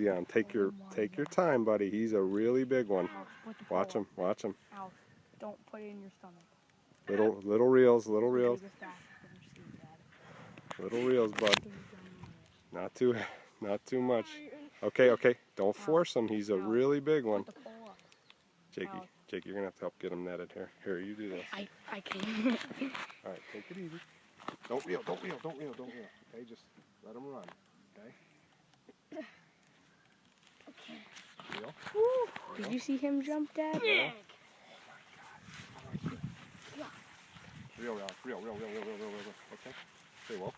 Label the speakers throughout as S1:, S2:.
S1: easy on him. Take your time, buddy. He's a really big one. Watch him. Watch him.
S2: Alex, don't put it in your stomach.
S1: Little reels. Little reels, bud. Not too much. Okay. Don't force him. He's a really big one. Jakey, you're gonna have to help get him netted here. Here, you do this.
S2: I can.
S1: All right, take it easy. Don't reel. Okay, just let him run. Okay. Reel.
S2: Did you see him jump, Dad?
S1: Yeah. Reel. Okay. Okay, whoa.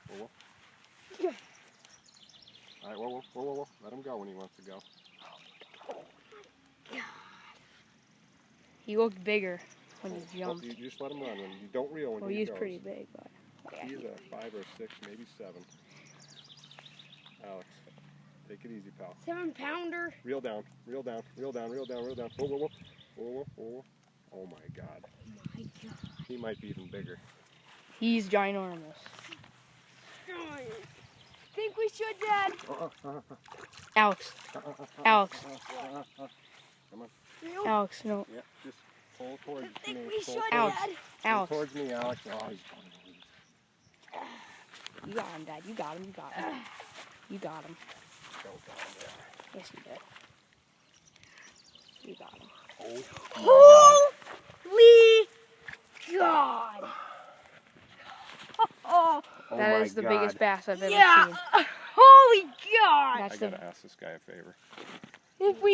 S1: All right, whoa. Let him go when he wants to go.
S2: He looked bigger when he jumped.
S1: You just let him run. When you don't reel when
S2: well,
S1: he
S2: he's
S1: goes.
S2: pretty big, but
S1: He's a 5 or 6, maybe 7. Alex, take it easy, pal.
S2: 7-pounder.
S1: Reel down. Whoa. Oh my God. He might be even bigger.
S2: He's ginormous.
S3: Think we should, Dad?
S2: Alex.
S1: Come on.
S2: Alex, no.
S1: Yeah, just pull towards
S3: I think
S1: me.
S3: we should,
S2: Alex.
S3: Dad.
S2: Alex.
S1: Pull towards me, Alex. Oh, he's going to lose.
S2: You got him, Dad. You got him. You got him.
S1: Don't go there.
S2: Yes, you did. You got him.
S3: Holy God!
S1: Oh
S2: That
S1: my
S2: is the
S1: God.
S2: biggest bass I've ever
S3: Yeah!
S2: seen.
S3: Holy God!
S2: That's
S1: I gotta ask this guy a favor.
S3: If we